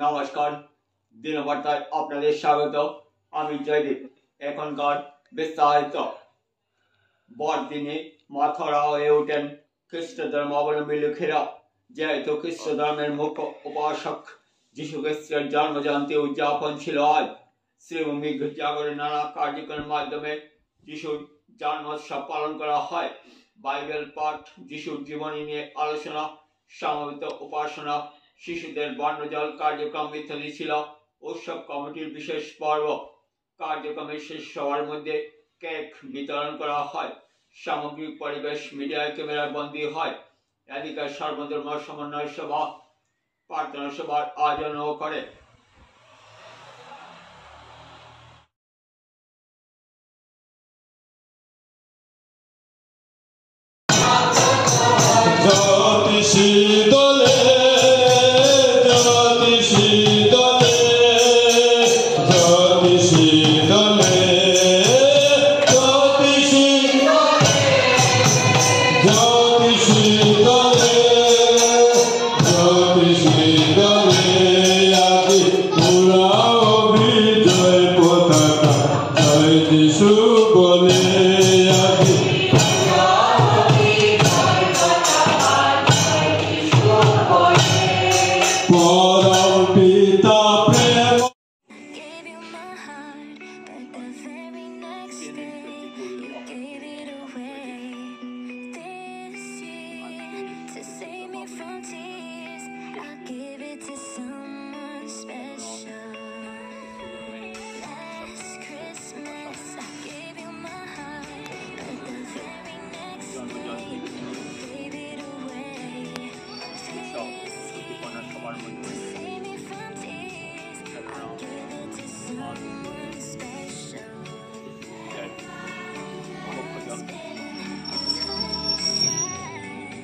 নমস্কার, দিনবার্তায় আপনাদের স্বাগত। আমি জয়দীপ। এখনকার বিস্তারিত। বড়দিনে মাথারা হয়ে ওঠেন খ্রিস্ট ধর্মাবলম্বী লোকেরা। যেহেতু খ্রিস্ট ধর্মের মুখ্য উপাসক যীশু খ্রিস্টের জন্মজয়ন্তী উদযাপন ছিল আজ, শ্রীভূমি গির্জাঘরে নানা কার্যক্রমের মাধ্যমে যিশুর জন্মোৎসব পালন করা হয়। বাইবেল পাঠ, যিশুর জীবনী নিয়ে আলোচনা, সমবেত উপাসনা, শিশুদের বর্ণজল কার্যক্রম ইত্যাদি ছিল উৎসব কমিটির বিশেষ পর্ব। কার্যক্রমের শেষ সবার মধ্যে কেক বিতরণ করা হয়। সামগ্রিক পরিবেশ মিডিয়ায় ক্যামেরায় বন্দী হয়। এদিকে সর্বধর্ম সমন্বয় সভা প্রার্থনা সভার আয়োজনও করে।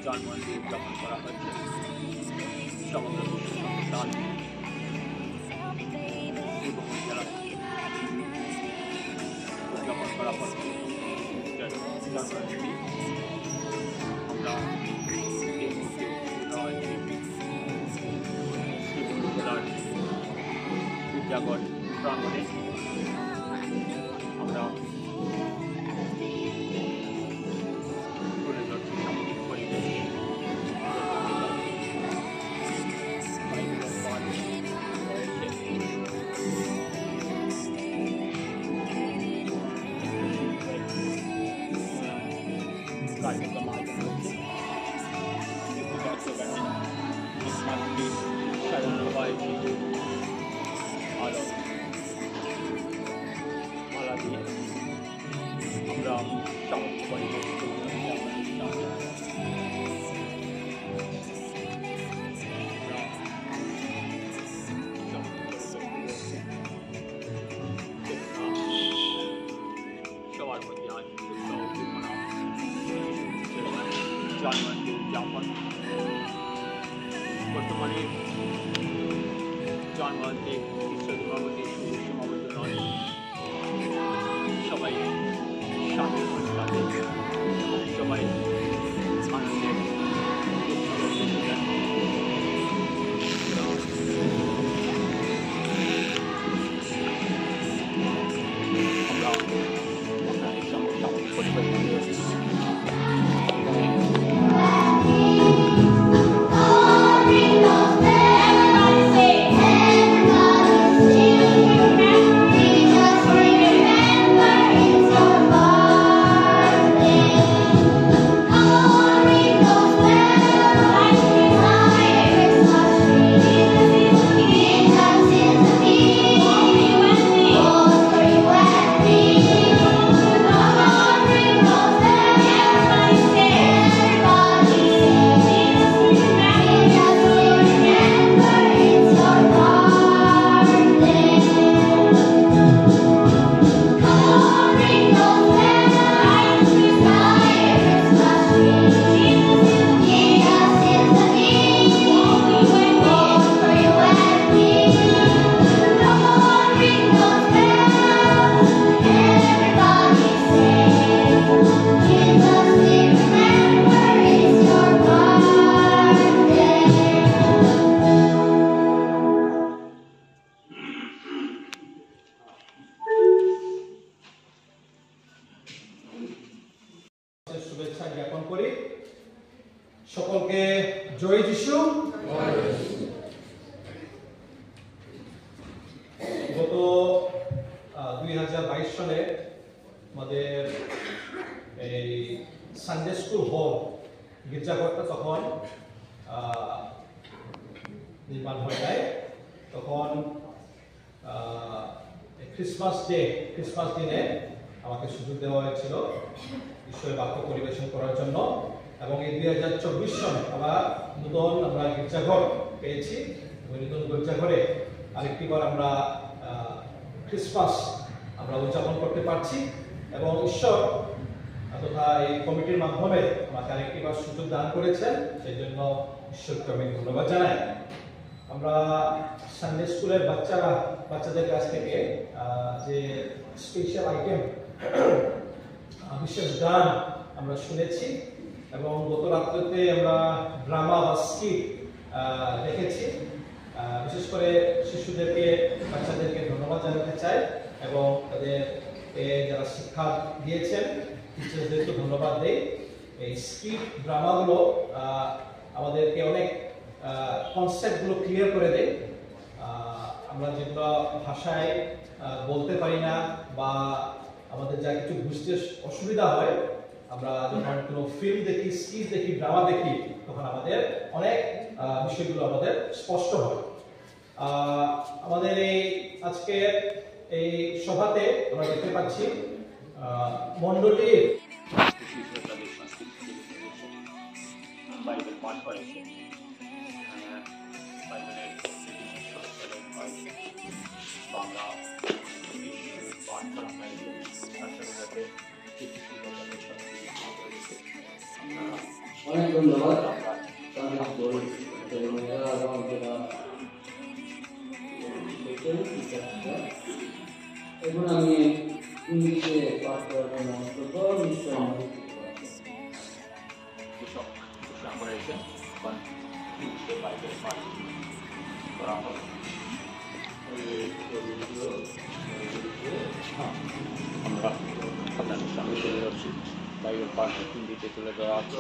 জন্মদিন উদযাপন করা হয়েছে সমগ্র উদযাপন করা হচ্ছে। আমরা গির্জাঘর প্রাঙ্গণে আমরা कार्यक्रम आयोजन হচ্ছে। সাজানো হয় আলো মালা দিয়ে। আমরা সমস্ত পরিবেশ সবার প্রতি আজ জন্মদিন উদযাপন। বর্তমানে জন্মদিন বিশ্বধর্মবতী সমাবেত নয়, সবাই সামিল হতে পারে, সবাই আনন্দে আমরা আপনাদের সঙ্গে পরিবার জয় যিশু। গত 2022 সালে আমাদের এই সানডে স্কুল হল গির্জাঘরটা তখন নির্মাণ হয়ে যায়। তখন ক্রিসমাস দিনে আমাকে সুযোগ দেওয়া হয়েছিল ঈশ্বরের বাক্য পরিবেশন করার জন্য। এবং এই 2024 সনে আমরা গির্জাঘর পেয়েছি। নতুন গির্জাঘরে আরেকটিবার আমরা ক্রিসমাস উদযাপন করতে পারছি এবং ঈশ্বর তথা এই কমিটির মাধ্যমে আমাকে আরেকটিবার সুযোগ দান করেছেন, সেই জন্য ঈশ্বরকে আমি ধন্যবাদ জানাই। আমরা সানডে স্কুলের বাচ্চাদের কাছ থেকে যে স্পেশাল আইটেম বিশেষ গান আমরা শুনেছি এবং গত রাত্রিতে আমরা ড্রামা বা স্কিট দেখেছি। বিশেষ করে শিশুদেরকে, বাচ্চাদেরকে ধন্যবাদ জানাতে চাই এবং তাদেরকে যারা শিক্ষা দিয়েছেন টিচারদেরকে ধন্যবাদ দেই। এই স্কিট ড্রামাগুলো আমাদেরকে অনেক কনসেপ্টগুলো ক্লিয়ার করে দেয়। আমরা যেগুলো ভাষায় বলতে পারি না বা আমাদের যা কিছু বুঝতে অসুবিধা হয়, আমরা যখন কোনো ফিল্ম দেখি, স্কিট দেখি, ড্রামা দেখি, তখন আমাদের অনেক বিষয়গুলো আমাদের স্পষ্ট হয়। আমাদের এই আজকের এই সভাতে আমরা দেখতে পাচ্ছি মণ্ডলীর বাইবেল পাঠ করেছে, বাইবেলের বাংলা পাঠ করা হয়েছে, তার সাথে অনেক ধন্যবাদ। এখন আমি ইংলিশে পাঠ করার জন্য বাইবেল পাঠ করা হবে। আমরা আপনাদের সামনে চলে যাচ্ছি, বাইবেল পাঠ হিন্দিতে তুলে দেওয়া আছে।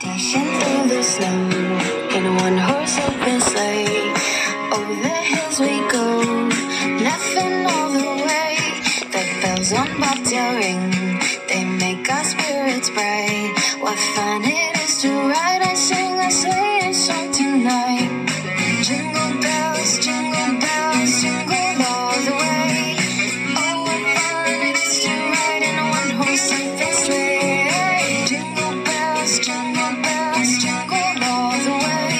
Dashing through the snow in a one-horse open sleigh, over the hills we go, laughing all the way. The bells on bobtail ring, they make our spirits bright. What fun it is to ride and sing a sleighing song tonight. Jingle bells, jingle all the way. Oh, what fun it is to ride in a one-horse open sleigh. Jingle bells, jingle all the way.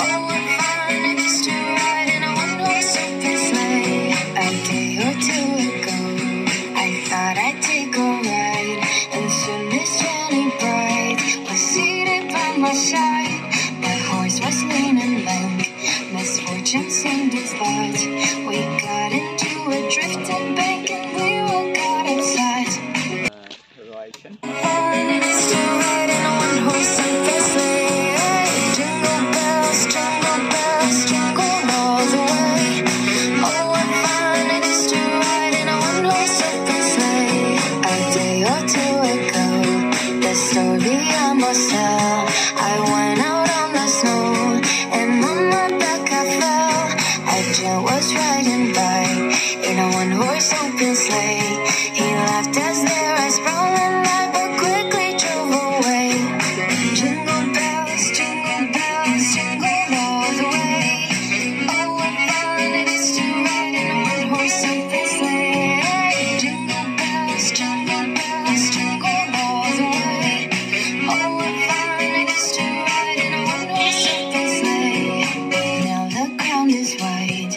Oh, what fun it is to ride in a one-horse open sleigh. A day or two ago, I thought I'd take a ride, and soon Miss Jenny Bright was seated by my side. The horse was lean and lank, misfortune seemed his lot. We got into a drifting bank and we all got upset. And it is to ride in a one-horse open sleigh. Jingle bells, jingle all the way. Oh, what fun it is to ride in a one-horse open sleigh. A day or two ago, the story I must tell. I went out on the snow, and on my back I fell. A gent was riding by in a one-horse open sleigh. He laughed as their eyes sprawling light, but quickly drove away. Jingle bells, jingle all the way. Oh, what fun it is to ride in a one-horse open sleigh. Jingle bells, jingle all the way. Oh, what fun it is to ride in a one-horse open sleigh. Now the ground is white,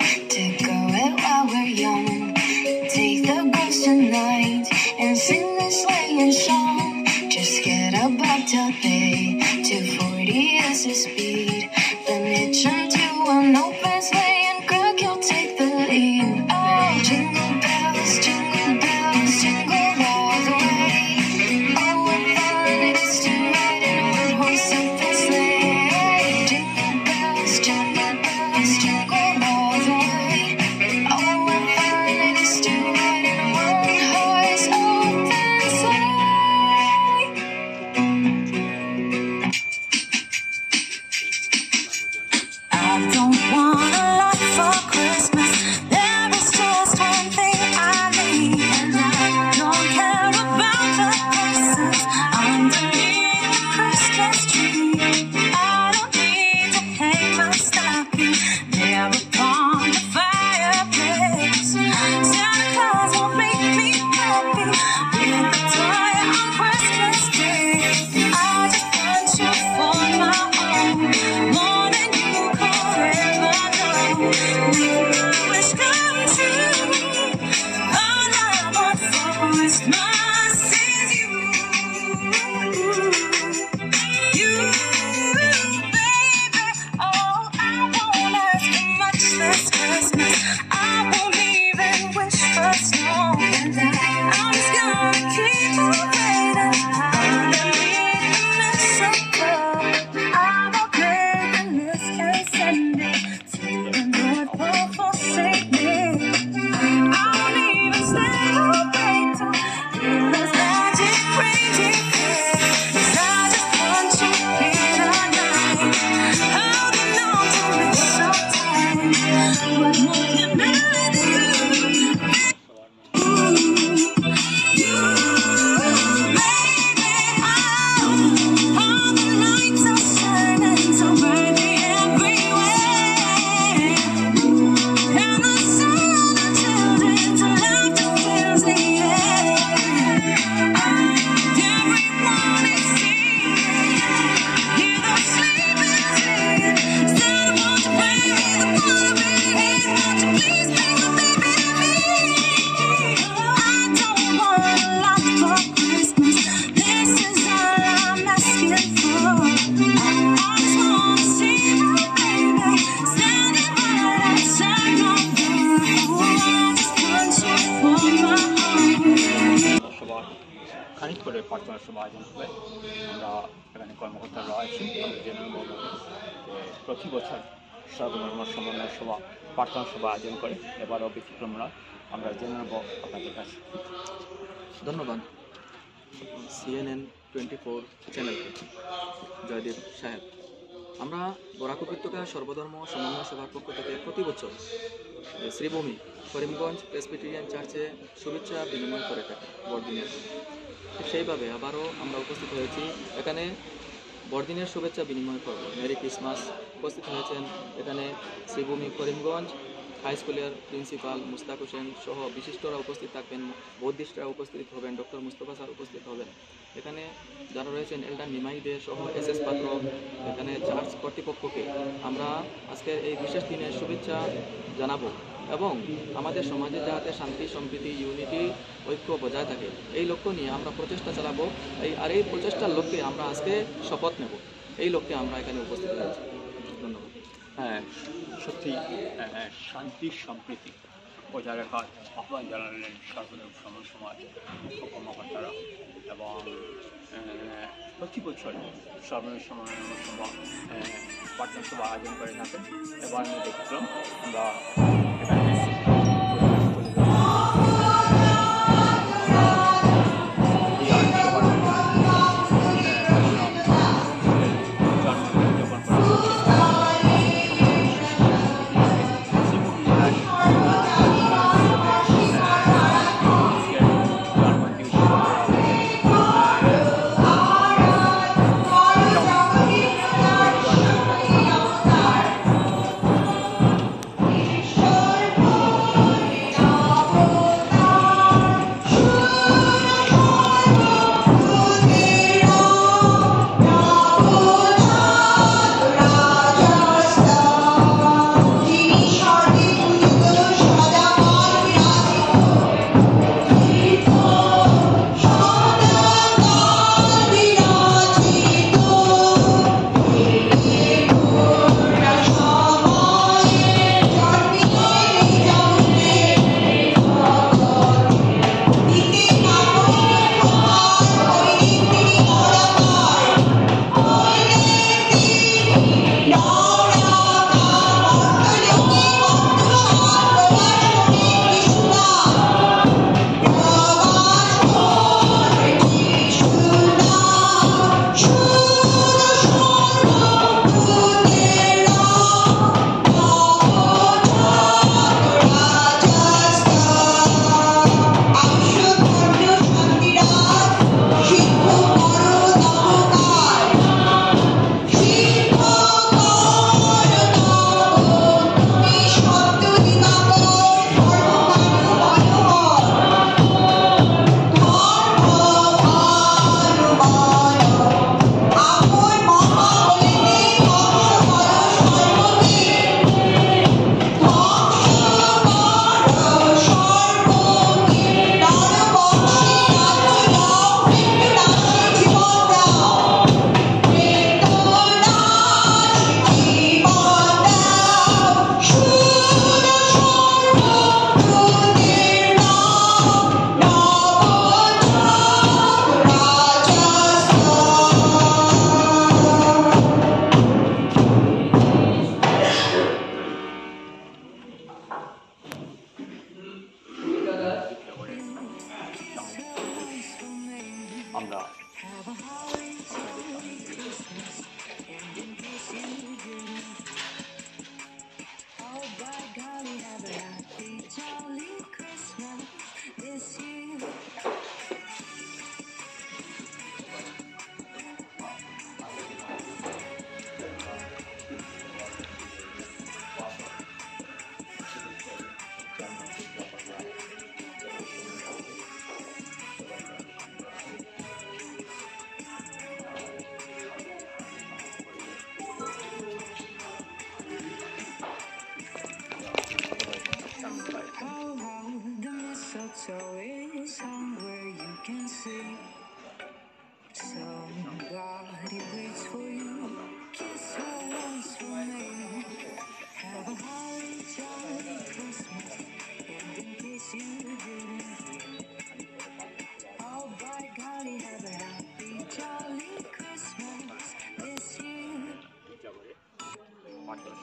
day. 240 is the speed. Then it turned to an open sleigh, and Greg, you'll take the lead. Oh, jingle bells, jingle all the way. Oh, what fun it is to ride in a one-horse open sleigh. Jingle bells, jingle all the way. Oh, what fun it is to ride in a one-horse open sleigh. I don't want a lot for Christmas. There is just one thing I need, and I don't care about the presents underneath the Christmas tree. I don't need to hang my stocking there upon the fireplace. Santa Claus will make me happy with a toy on Christmas Day. I just want you for my own, more than you could ever know. Make my wish come true. All I want for Christmas is you. You, baby. Oh, I won't ask for much this Christmas. I won't even wish for snow. I'm just gonna keep on waiting underneath the mistletoe. I will pray the list and send it to the North Pole, forsake me. I won't even stay awake to hear those magic reindeer play. 'Cause I just want you here tonight, holding on to me so tight. What more can I do? You, baby, all the lights are shining so brightly everywhere, and the sound of children's laughter fills the air. And everyone is singing, hear those sleigh bells ringing. Santa wants to play with the blueberry haze. Won't you please bring the baby to me? I don't want a lot for Christmas. This is all I'm asking for. I just want to see my baby standing right outside my door. I just want you for my own. সভা খানিক করে প্রার্থনা সভা আয়োজন হবে। আমরা এখানে কর্মকর্তারা আছি, আমরা জেনে নেব যে প্রতি বছর সর্বধর্ম সমন্বয় সভা প্রার্থনা সভা আয়োজন করে। এবারও ব্যতিক্রম নয়, আমরা জেনে নেব আপনাদের কাছে। ধন্যবাদ CNN 24 চ্যানেলকে, জয়দেব সাহেব। আমরা বরাক উপত্যকা সর্বধর্ম সমন্বয় সভার পক্ষ থেকে প্রতি বছর শ্রীভূমি করিমগঞ্জ প্রেসবিটেরিয়ান চার্চে শুভেচ্ছা বিনিময় করে থাকি বড়দিনের। ঠিক সেইভাবে আবারও আমরা উপস্থিত হয়েছি এখানে বড়দিনের শুভেচ্ছা বিনিময় করব। Merry Christmas. উপস্থিত হয়েছেন এখানে শ্রীভূমি করিমগঞ্জ হাই স্কুলের প্রিন্সিপাল মুস্তাক হোসেন সহ বিশিষ্টরা উপস্থিত থাকবেন, বৌদ্ধিস্টরা উপস্থিত হবেন, ডক্টর মুস্তফা স্যার উপস্থিত হবেন। এখানে যারা রয়েছেন এল্ডার নিমাই দে সহ SS পাত্র, এখানে চার্চ কর্তৃপক্ষকে আমরা আজকের এই বিশেষ দিনে শুভেচ্ছা জানাবো এবং আমাদের সমাজে যাতে শান্তি সম্প্রীতি ইউনিটি ঐক্য বজায় থাকে এই লক্ষ্য নিয়ে আমরা প্রচেষ্টা চালাবো। এই প্রচেষ্টার লক্ষ্যে আমরা আজকে শপথ নেব, এই লক্ষ্যে আমরা এখানে উপস্থিত হয়েছি। ধন্যবাদ। হ্যাঁ, সত্যি শান্তি সম্প্রীতি বজায় রাখার আহ্বান জানালেন সর্বধর্ম সমন্বয় সমাজ মুখ্য কর্মকর্তারা এবং প্রতি বছর সর্বধর্ম সমন্বয় সভা প্রার্থনা সভা আয়োজন করে থাকেন। এবার আমি দেখলাম আমরা এখানে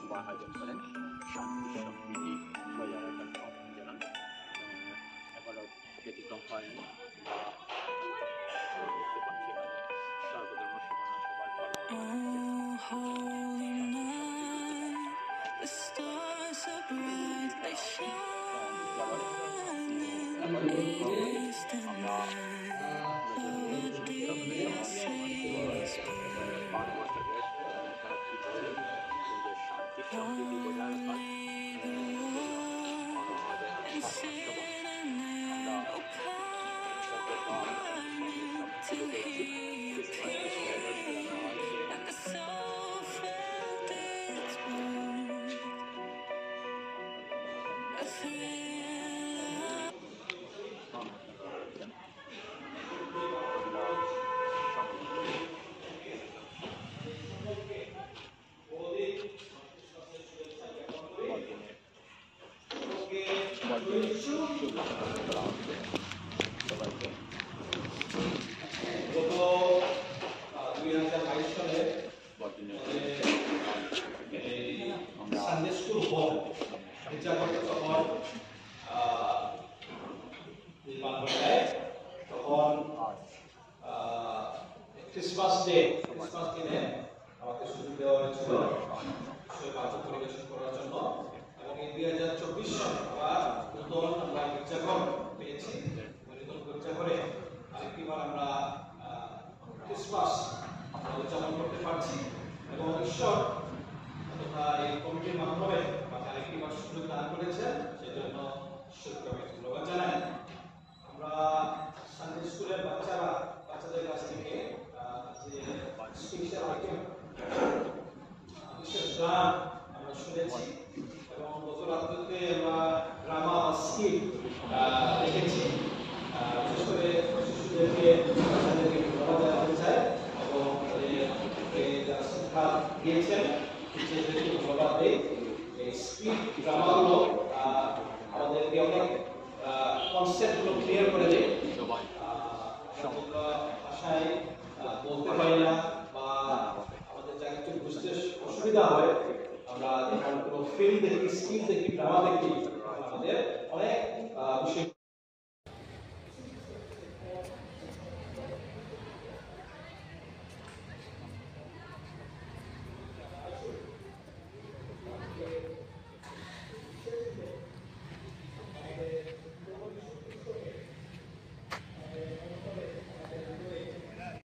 সভা আয়োজন করেন শান্তি সম্প্রীতি বজায় রাখার আহ্বান জানান। এবারও ব্যতিক্রম হয়নি, দেখতে পাচ্ছি এখানে সর্বধর্ম সমন্বয় সভার Oh, holy night, the stars are brightly shining. Is the night of the deepest শান্তি সম্প্রীতি বজায় রাখার and sitting in a to hear and the soul felt its warmth, a thrill. গত 2022 সালে সানডে স্কুল হল নির্বাচন তখন নির্মাণ হয়ে যায়। তখন ক্রিসমাস দিনে আমাকে সুযোগ দেওয়া হয়েছিল বাচক পরিবেশন করার জন্য, এবং এই 2024 সালে নতুন আমরা গির্জাঘর পেয়েছি। নতুন গির্জাঘরে আরেকটিবার আমরা ক্রিসমাস উদযাপন করতে পারছি, এবং ঈশ্বর তথা এই কমিটির মাধ্যমে আমাকে আরেকটিবার সুযোগ দান করেছেন, সেজন্য ঈশ্বরকে আমি ধন্যবাদ জানাই। আমরা সানডে স্কুলের বাচ্চাদের কাছ থেকে যে স্পেশাল আইটেম বিশেষ গান আমরা শুনেছি, এবং গত রাত্রিতে আমরা ড্রামা বা স্কিট দেখেছি। বিশেষ করে শিশুদেরকে বাচ্চাদেরকে ধন্যবাদ জানাতে চাই, এবং যারা শিক্ষা দিয়েছেন টিচারদেরকে ধন্যবাদ দিই। এই স্কিট ড্রামাগুলো আমাদেরকে অনেক কনসেপ্টগুলো ক্লিয়ার করে দেয়। আমরা ভাষায় বলতে পারি না বা আমাদের যা কিছু বুঝতে অসুবিধা হয়, আমরা যখন কোনো ফিল্ম দেখি, স্কিল দেখি, ড্রামা দেখি, আমাদের